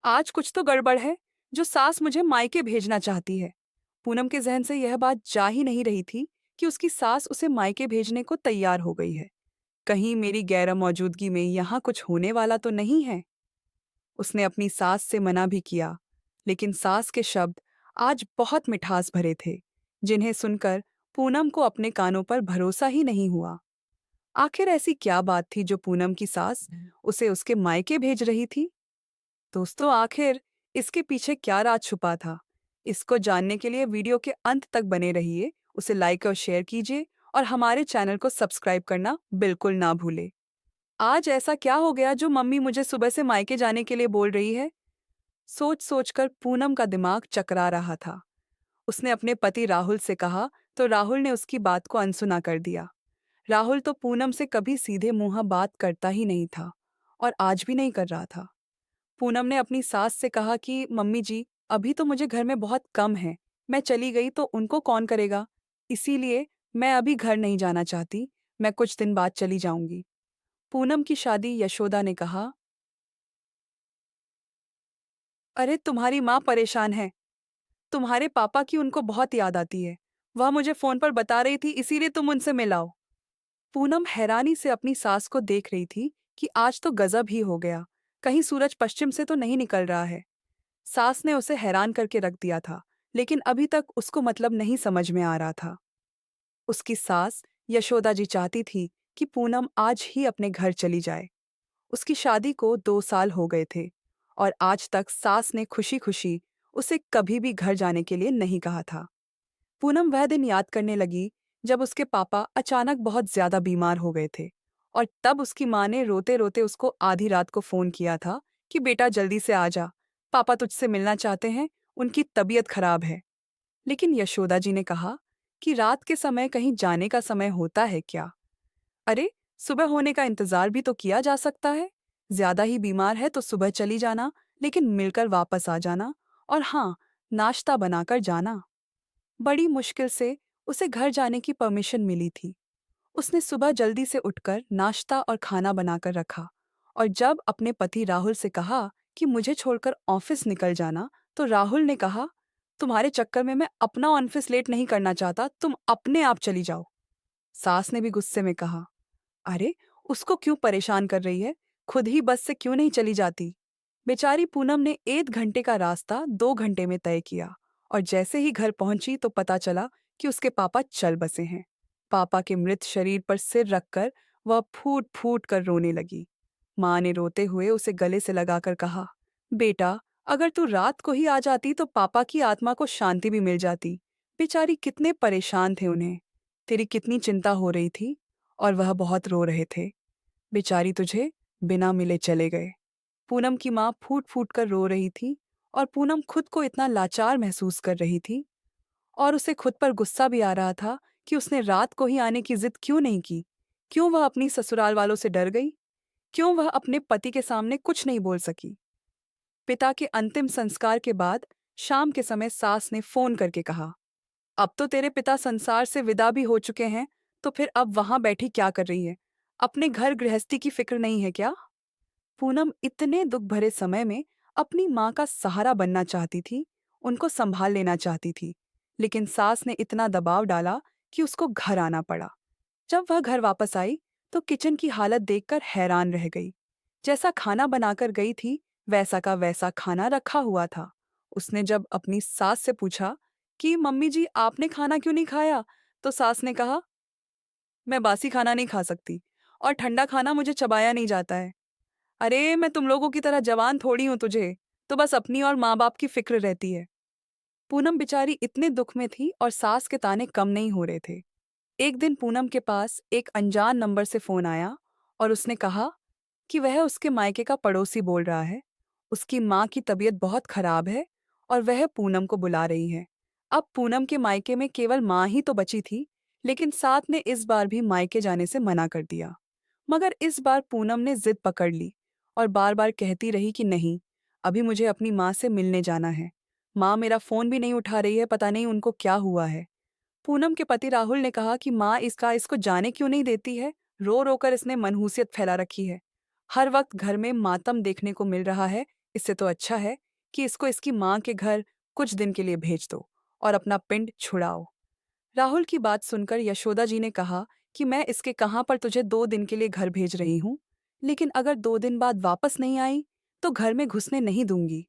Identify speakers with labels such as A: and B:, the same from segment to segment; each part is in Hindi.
A: आज कुछ तो गड़बड़ है, जो सास मुझे मायके भेजना चाहती है। पूनम के जहन से यह बात जा ही नहीं रही थी कि उसकी सास उसे मायके भेजने को तैयार हो गई है। कहीं मेरी गैर मौजूदगी में यहाँ कुछ होने वाला तो नहीं है। उसने अपनी सास से मना भी किया, लेकिन सास के शब्द आज बहुत मिठास भरे थे, जिन्हें सुनकर पूनम को अपने कानों पर भरोसा ही नहीं हुआ। आखिर ऐसी क्या बात थी जो पूनम की सास उसे उसके मायके भेज रही थी? दोस्तों, आखिर इसके पीछे क्या राज छुपा था? इसको जानने के लिए वीडियो के अंत तक बने रहिए, उसे लाइक और शेयर कीजिए और हमारे चैनल को सब्सक्राइब करना बिल्कुल ना भूले। आज ऐसा क्या हो गया जो मम्मी मुझे सुबह से मायके जाने के लिए बोल रही है? सोच सोचकर पूनम का दिमाग चकरा रहा था। उसने अपने पति राहुल से कहा तो राहुल ने उसकी बात को अनसुना कर दिया। राहुल तो पूनम से कभी सीधे मुंह बात करता ही नहीं था और आज भी नहीं कर रहा था। पूनम ने अपनी सास से कहा कि मम्मी जी, अभी तो मुझे घर में बहुत कम है। मैं चली गई तो उनको कौन करेगा? इसीलिए मैं अभी घर नहीं जाना चाहती। मैं कुछ दिन बाद चली जाऊंगी। पूनम की शादी यशोदा ने कहा, अरे तुम्हारी माँ परेशान है। तुम्हारे पापा की उनको बहुत याद आती है। वह मुझे फोन पर बता रही थी, इसीलिए तुम उनसे मिलाओ। पूनम हैरानी से अपनी सास को देख रही थी कि आज तो गजब ही हो गया। कहीं सूरज पश्चिम से तो नहीं निकल रहा है। सास ने उसे हैरान करके रख दिया था, लेकिन अभी तक उसको मतलब नहीं समझ में आ रहा था। उसकी सास यशोदा जी चाहती थी कि पूनम आज ही अपने घर चली जाए। उसकी शादी को 2 साल हो गए थे और आज तक सास ने खुशी खुशी उसे कभी भी घर जाने के लिए नहीं कहा था। पूनम वह दिन याद करने लगी जब उसके पापा अचानक बहुत ज्यादा बीमार हो गए थे और तब उसकी माँ ने रोते रोते उसको आधी रात को फोन किया था कि बेटा जल्दी से आ जा, पापा तुझसे मिलना चाहते हैं, उनकी तबीयत खराब है। लेकिन यशोदा जी ने कहा कि रात के समय कहीं जाने का समय होता है क्या? अरे, सुबह होने का इंतजार भी तो किया जा सकता है। ज्यादा ही बीमार है तो सुबह चली जाना, लेकिन मिलकर वापस आ जाना। और हाँ, नाश्ता बनाकर जाना। बड़ी मुश्किल से उसे घर जाने की परमिशन मिली थी। उसने सुबह जल्दी से उठकर नाश्ता और खाना बनाकर रखा और जब अपने पति राहुल से कहा कि मुझे छोड़कर ऑफिस निकल जाना, तो राहुल ने कहा, तुम्हारे चक्कर में मैं अपना ऑफिस लेट नहीं करना चाहता, तुम अपने आप चली जाओ। सास ने भी गुस्से में कहा, अरे, उसको क्यों परेशान कर रही है? खुद ही बस से क्यों नहीं चली जाती? बेचारी पूनम ने 1 घंटे का रास्ता 2 घंटे में तय किया और जैसे ही घर पहुंची तो पता चला कि उसके पापा चल बसे हैं। पापा के मृत शरीर पर सिर रखकर वह फूट फूट कर रोने लगी। माँ ने रोते हुए उसे गले से लगाकर कहा, बेटा, अगर तू रात को ही आ जाती तो पापा की आत्मा को शांति भी मिल जाती। बेचारी कितने परेशान थे उन्हें। तेरी कितनी चिंता हो रही थी और वह बहुत रो रहे थे। बेचारी तुझे बिना मिले चले गए। पूनम की माँ फूट फूट कर रो रही थी और पूनम खुद को इतना लाचार महसूस कर रही थी और उसे खुद पर गुस्सा भी आ रहा था कि उसने रात को ही आने की जिद क्यों नहीं की। क्यों वह अपनी ससुराल वालों से डर गई? क्यों वह अपने पति के सामने कुछ नहीं बोल सकी? पिता के अंतिम संस्कार के बाद शाम के समय सास ने फोन करके कहा, अब तो तेरे पिता संसार से विदा भी हो चुके हैं, तो फिर अब वहां बैठी क्या कर रही है? अपने घर गृहस्थी की फिक्र नहीं है क्या? पूनम इतने दुख भरे समय में अपनी माँ का सहारा बनना चाहती थी, उनको संभाल लेना चाहती थी, लेकिन सास ने इतना दबाव डाला कि उसको घर आना पड़ा। जब वह घर वापस आई तो किचन की हालत देखकर हैरान रह गई। जैसा खाना बनाकर गई थी वैसा का वैसा खाना रखा हुआ था। उसने जब अपनी सास से पूछा कि मम्मी जी, आपने खाना क्यों नहीं खाया, तो सास ने कहा, मैं बासी खाना नहीं खा सकती और ठंडा खाना मुझे चबाया नहीं जाता है। अरे, मैं तुम लोगों की तरह जवान थोड़ी हूं, तुझे तो बस अपनी और माँ बाप की फिक्र रहती है। पूनम बेचारी इतने दुख में थी और सास के ताने कम नहीं हो रहे थे। एक दिन पूनम के पास एक अनजान नंबर से फोन आया और उसने कहा कि वह उसके मायके का पड़ोसी बोल रहा है। उसकी माँ की तबीयत बहुत खराब है और वह पूनम को बुला रही है। अब पूनम के मायके में केवल माँ ही तो बची थी, लेकिन साथ ने इस बार भी मायके जाने से मना कर दिया। मगर इस बार पूनम ने जिद पकड़ ली और बार बार कहती रही कि नहीं, अभी मुझे अपनी माँ से मिलने जाना है। माँ मेरा फोन भी नहीं उठा रही है, पता नहीं उनको क्या हुआ है। पूनम के पति राहुल ने कहा कि माँ इसको जाने क्यों नहीं देती है। रो रो कर इसने मनहूसियत फैला रखी है। हर वक्त घर में मातम देखने को मिल रहा है, इससे तो अच्छा है कि इसको इसकी माँ के घर कुछ दिन के लिए भेज दो और अपना पिंड छुड़ाओ। राहुल की बात सुनकर यशोदा जी ने कहा कि मैं इसके कहाँ पर तुझे 2 दिन के लिए घर भेज रही हूँ, लेकिन अगर 2 दिन बाद वापस नहीं आई तो घर में घुसने नहीं दूंगी।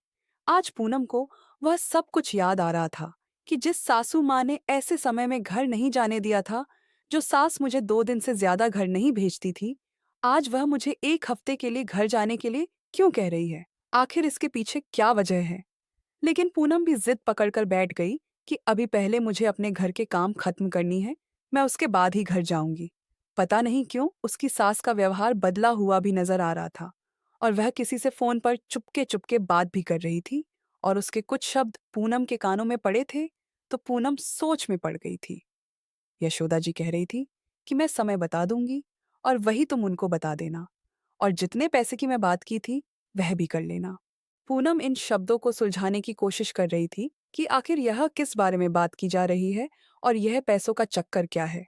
A: आज पूनम को वह सब कुछ याद आ रहा था कि जिस सासू माँ ने ऐसे समय में घर नहीं जाने दिया था, जो सास मुझे 2 दिन से ज्यादा घर नहीं भेजती थी, आज वह मुझे 1 हफ्ते के लिए घर जाने के लिए क्यों कह रही है। आखिर इसके पीछे क्या वजह है। लेकिन पूनम भी जिद पकड़कर बैठ गई कि अभी पहले मुझे अपने घर के काम खत्म करनी है, मैं उसके बाद ही घर जाऊंगी। पता नहीं क्यों उसकी सास का व्यवहार बदला हुआ भी नजर आ रहा था और वह किसी से फोन पर चुपके चुपके बात भी कर रही थी और उसके कुछ शब्द पूनम के कानों में पड़े थे तो पूनम सोच में पड़ गई थी। यशोदा जी कह रही थी कि मैं समय बता दूंगी और वही तुम उनको बता देना, और जितने पैसे की मैं बात की थी वह भी कर लेना। पूनम इन शब्दों को सुलझाने की कोशिश कर रही थी कि आखिर यह किस बारे में बात की जा रही है और यह पैसों का चक्कर क्या है।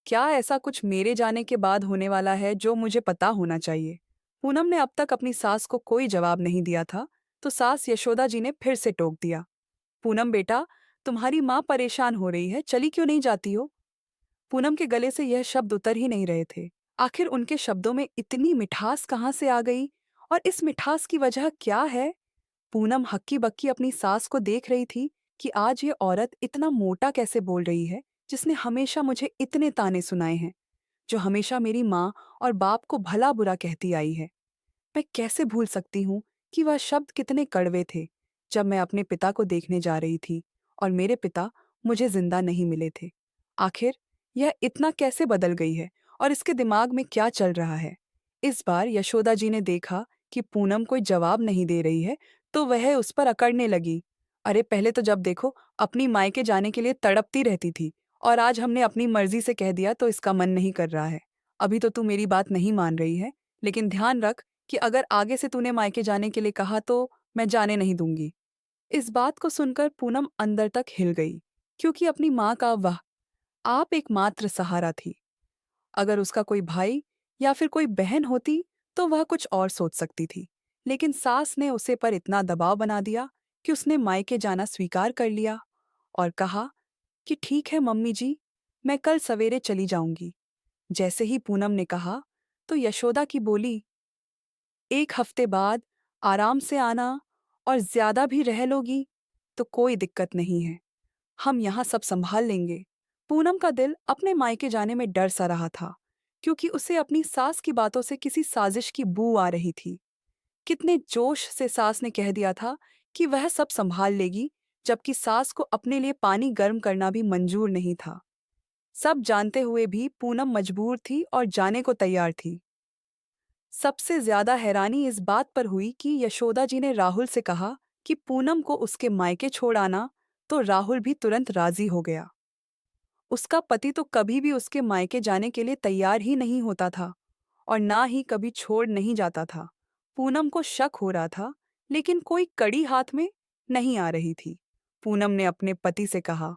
A: क्या ऐसा कुछ मेरे जाने के बाद होने वाला है जो मुझे पता होना चाहिए। पूनम ने अब तक अपनी सास को कोई जवाब नहीं दिया था, तो सास यशोदा जी ने फिर से टोक दिया। पूनम बेटा, तुम्हारी माँ परेशान हो रही है, चली क्यों नहीं जाती हो। पूनम के गले से यह शब्द उतर ही नहीं रहे थे। आखिर उनके शब्दों में इतनी मिठास कहाँ से आ गई और इस मिठास की वजह क्या है। पूनम हक्की बक्की अपनी सास को देख रही थी कि आज ये औरत इतना मोटा कैसे बोल रही है, जिसने हमेशा मुझे इतने ताने सुनाए हैं, जो हमेशा मेरी माँ और बाप को भला बुरा कहती आई है। मैं कैसे भूल सकती हूँ कि वह शब्द कितने कड़वे थे जब मैं अपने पिता को देखने जा रही थी और मेरे पिता मुझे जिंदा नहीं मिले थे। आखिर यह इतना कैसे बदल गई है और इसके दिमाग में क्या चल रहा है। इस बार यशोदा जी ने देखा कि पूनम कोई जवाब नहीं दे रही है, तो वह उस पर अकड़ने लगी। अरे पहले तो जब देखो अपनी मायके जाने के लिए तड़पती रहती थी, और आज हमने अपनी मर्जी से कह दिया तो इसका मन नहीं कर रहा है। अभी तो तू मेरी बात नहीं मान रही है, लेकिन ध्यान रख कि अगर आगे से तूने मायके जाने के लिए कहा तो मैं जाने नहीं दूंगी। इस बात को सुनकर पूनम अंदर तक हिल गई, क्योंकि अपनी माँ का वह आप एकमात्र सहारा थी। अगर उसका कोई भाई या फिर कोई बहन होती तो वह कुछ और सोच सकती थी, लेकिन सास ने उसे पर इतना दबाव बना दिया कि उसने मायके जाना स्वीकार कर लिया और कहा कि ठीक है मम्मी जी, मैं कल सवेरे चली जाऊंगी। जैसे ही पूनम ने कहा तो यशोदा की बोली, 1 हफ्ते बाद आराम से आना और ज्यादा भी रह लोगी तो कोई दिक्कत नहीं है, हम यहाँ सब संभाल लेंगे। पूनम का दिल अपने मायके जाने में डर सा रहा था, क्योंकि उसे अपनी सास की बातों से किसी साजिश की बू आ रही थी। कितने जोश से सास ने कह दिया था कि वह सब संभाल लेगी, जबकि सास को अपने लिए पानी गर्म करना भी मंजूर नहीं था। सब जानते हुए भी पूनम मजबूर थी और जाने को तैयार थी। सबसे ज्यादा हैरानी इस बात पर हुई कि यशोदा जी ने राहुल से कहा कि पूनम को उसके मायके छोड़ आना, तो राहुल भी तुरंत राजी हो गया। उसका पति तो कभी भी उसके मायके जाने के लिए तैयार ही नहीं होता था और ना ही कभी छोड़ नहीं जाता था। पूनम को शक हो रहा था, लेकिन कोई कड़ी हाथ में नहीं आ रही थी। पूनम ने अपने पति से कहा,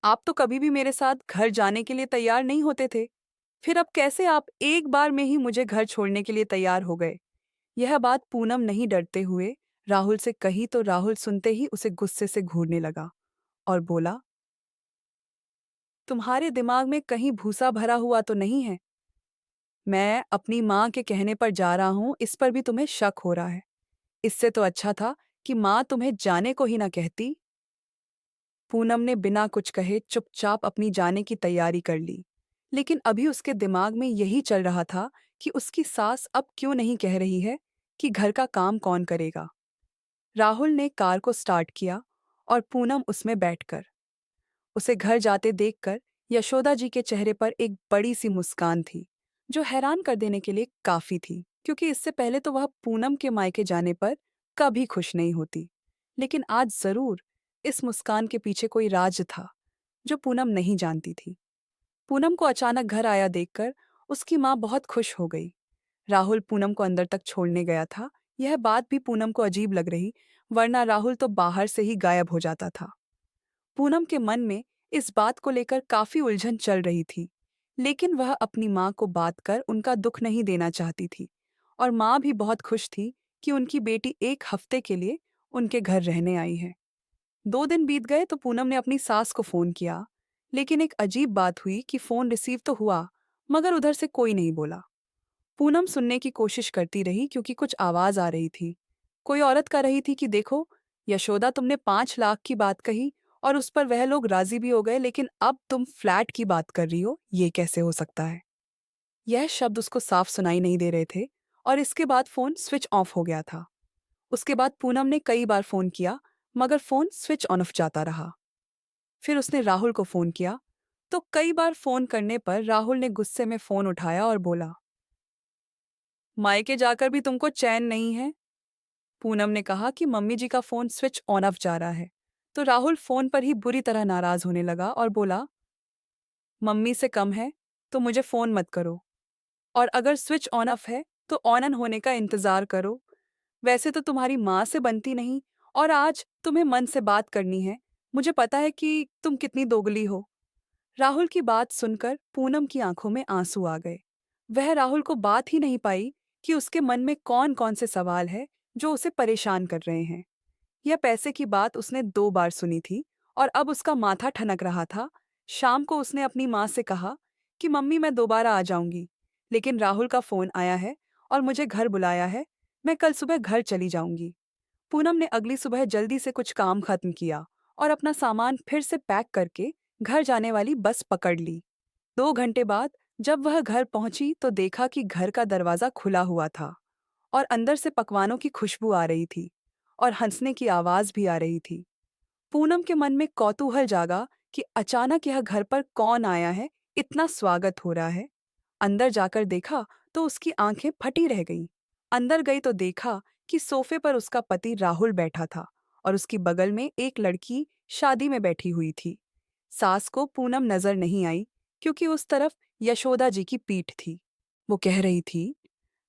A: आप तो कभी भी मेरे साथ घर जाने के लिए तैयार नहीं होते थे, फिर अब कैसे आप एक बार में ही मुझे घर छोड़ने के लिए तैयार हो गए। यह बात पूनम नहीं डरते हुए राहुल से कही तो राहुल सुनते ही उसे गुस्से से घूरने लगा और बोला, तुम्हारे दिमाग में कहीं भूसा भरा हुआ तो नहीं है। मैं अपनी माँ के कहने पर जा रहा हूँ, इस पर भी तुम्हें शक हो रहा है। इससे तो अच्छा था कि माँ तुम्हें जाने को ही ना कहती। पूनम ने बिना कुछ कहे चुपचाप अपनी जाने की तैयारी कर ली, लेकिन अभी उसके दिमाग में यही चल रहा था कि उसकी सास अब क्यों नहीं कह रही है कि घर का काम कौन करेगा। राहुल ने कार को स्टार्ट किया और पूनम उसमें बैठकर उसे घर जाते देखकर यशोदा जी के चेहरे पर एक बड़ी सी मुस्कान थी, जो हैरान कर देने के लिए काफी थी, क्योंकि इससे पहले तो वह पूनम के मायके जाने पर कभी खुश नहीं होती। लेकिन आज जरूर इस मुस्कान के पीछे कोई राज था जो पूनम नहीं जानती थी। पूनम को अचानक घर आया देखकर उसकी माँ बहुत खुश हो गई। राहुल पूनम को अंदर तक छोड़ने गया था। यह बात भी पूनम को अजीब लग रही, वरना राहुल तो बाहर से ही गायब हो जाता था। पूनम के मन में इस बात को लेकर काफी उलझन चल रही थी, लेकिन वह अपनी माँ को बात कर उनका दुख नहीं देना चाहती थी, और माँ भी बहुत खुश थी कि उनकी बेटी एक हफ्ते के लिए उनके घर रहने आई है। 2 दिन बीत गए तो पूनम ने अपनी सास को फोन किया, लेकिन एक अजीब बात हुई कि फोन रिसीव तो हुआ, मगर उधर से कोई नहीं बोला। पूनम सुनने की कोशिश करती रही क्योंकि कुछ आवाज आ रही थी। कोई औरत कह रही थी कि देखो, यशोदा, तुमने 5 लाख की बात कही और उस पर वह लोग राजी भी हो गए, लेकिन अब तुम फ्लैट की बात कर रही हो, ये कैसे हो सकता है? यह शब्द उसको साफ सुनाई नहीं दे रहे थे और इसके बाद फोन स्विच ऑफ हो गया था। उसके बाद पूनम ने कई बार फोन किया, मगर फोन स्विच ऑन ऑफ जाता रहा। फिर उसने राहुल को फोन किया, तो कई बार फोन करने पर राहुल ने गुस्से में फोन उठाया और बोला, मायके जाकर भी तुमको चैन नहीं है? पूनम ने कहा कि मम्मी जी का फोन स्विच ऑन ऑफ जा रहा है। तो राहुल फोन पर ही बुरी तरह नाराज होने लगा और बोला, मम्मी से कम है तो मुझे फोन मत करो, और अगर स्विच ऑन ऑफ है तो ऑन होने का इंतजार करो। वैसे तो तुम्हारी माँ से बनती नहीं, और आज तुम्हें मन से बात करनी है। मुझे पता है कि तुम कितनी दोगली हो। राहुल की बात सुनकर पूनम की आंखों में आंसू आ गए। वह राहुल को बात ही नहीं पाई कि उसके मन में कौन कौन से सवाल है जो उसे परेशान कर रहे हैं। यह पैसे की बात उसने 2 बार सुनी थी और अब उसका माथा ठनक रहा था। शाम को उसने अपनी माँ से कहा कि मम्मी, मैं दोबारा आ जाऊंगी, लेकिन राहुल का फोन आया है और मुझे घर बुलाया है। मैं कल सुबह घर चली जाऊंगी। पूनम ने अगली सुबह जल्दी से कुछ काम खत्म किया और अपना सामान फिर से पैक करके घर जाने वाली बस पकड़ ली। 2 घंटे बाद जब वह घर पहुंची तो देखा कि घर का दरवाजा खुला हुआ था और अंदर से पकवानों की खुशबू आ रही थी और हंसने की आवाज भी आ रही थी। पूनम के मन में कौतूहल जागा कि अचानक यह घर पर कौन आया है, इतना स्वागत हो रहा है। अंदर जाकर देखा तो उसकी आंखें फटी रह गईं। अंदर गई तो देखा कि सोफे पर उसका पति राहुल बैठा था और उसकी बगल में एक लड़की शादी में बैठी हुई थी। सास को पूनम नजर नहीं आई क्योंकि उस तरफ यशोदा जी की पीठ थी। वो कह रही थी,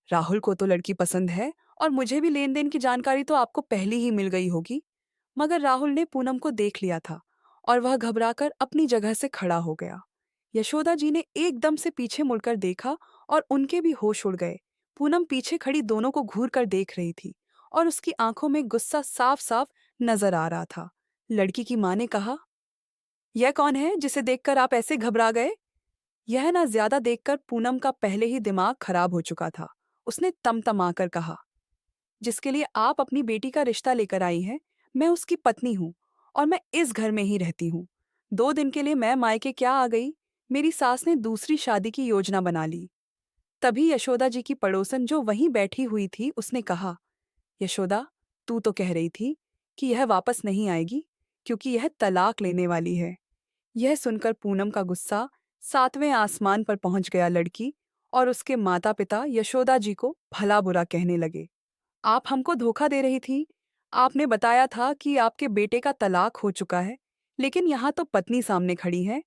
A: राहुल को तो लड़की पसंद है और मुझे भी लेन देन की जानकारी तो आपको पहले ही मिल गई होगी। मगर राहुल ने पूनम को देख लिया था और वह घबराकर अपनी जगह से खड़ा हो गया। यशोदा जी ने एकदम से पीछे मुड़कर देखा और उनके भी होश उड़ गए। पूनम पीछे खड़ी दोनों को घूर कर देख रही थी और उसकी आंखों में गुस्सा साफ साफ नजर आ रहा था। लड़की की माँ ने कहा, यह कौन है जिसे देखकर आप ऐसे घबरा गए? यह ना ज्यादा देखकर पूनम का पहले ही दिमाग खराब हो चुका था। उसने तमतमाकर कहा, जिसके लिए आप अपनी बेटी का रिश्ता लेकर आई हैं, मैं उसकी पत्नी हूँ और मैं इस घर में ही रहती हूँ। 2 दिन के लिए मैं मायके क्या आ गई? मेरी सास ने दूसरी शादी की योजना बना ली। तभी यशोदा जी की पड़ोसन जो वहीं बैठी हुई थी उसने कहा, यशोदा, तू तो कह रही थी कि यह वापस नहीं आएगी क्योंकि यह तलाक लेने वाली है। यह सुनकर पूनम का गुस्सा 7वें आसमान पर पहुंच गया। लड़की और उसके माता पिता यशोदा जी को भला बुरा कहने लगे। आप हमको धोखा दे रही थी। आपने बताया था कि आपके बेटे का तलाक हो चुका है, लेकिन यहाँ तो पत्नी सामने खड़ी है।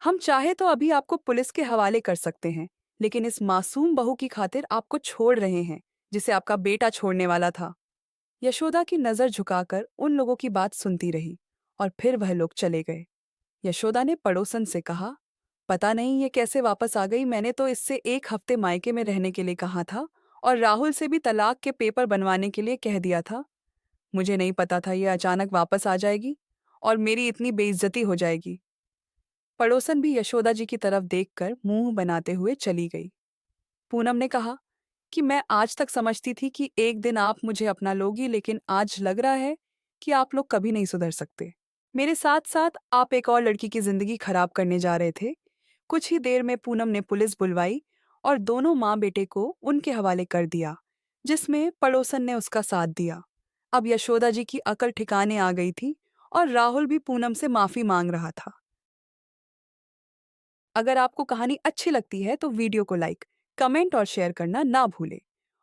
A: हम चाहे तो अभी आपको पुलिस के हवाले कर सकते हैं, लेकिन इस मासूम बहू की खातिर आपको छोड़ रहे हैं, जिसे आपका बेटा छोड़ने वाला था। यशोदा की नजर झुकाकर उन लोगों की बात सुनती रही और फिर वह लोग चले गए। यशोदा ने पड़ोसन से कहा, पता नहीं ये कैसे वापस आ गई। मैंने तो इससे 1 हफ्ते मायके में रहने के लिए कहा था और राहुल से भी तलाक के पेपर बनवाने के लिए कह दिया था। मुझे नहीं पता था ये अचानक वापस आ जाएगी और मेरी इतनी बेइज्जती हो जाएगी। पड़ोसन भी यशोदा जी की तरफ देखकर मुंह बनाते हुए चली गई। पूनम ने कहा कि मैं आज तक समझती थी कि एक दिन आप मुझे अपना लोगी, लेकिन आज लग रहा है कि आप लोग कभी नहीं सुधर सकते। मेरे साथ साथ आप एक और लड़की की जिंदगी खराब करने जा रहे थे। कुछ ही देर में पूनम ने पुलिस बुलवाई और दोनों माँ बेटे को उनके हवाले कर दिया, जिसमें पड़ोसन ने उसका साथ दिया। अब यशोदा जी की अकल ठिकाने आ गई थी और राहुल भी पूनम से माफी मांग रहा था। अगर आपको कहानी अच्छी लगती है तो वीडियो को लाइक, कमेंट और शेयर करना ना भूलें।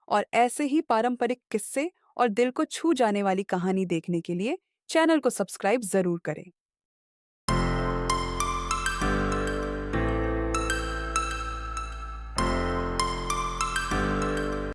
A: और ऐसे ही पारंपरिक किस्से और दिल को छू जाने वाली कहानी देखने के लिए चैनल को सब्सक्राइब जरूर करें।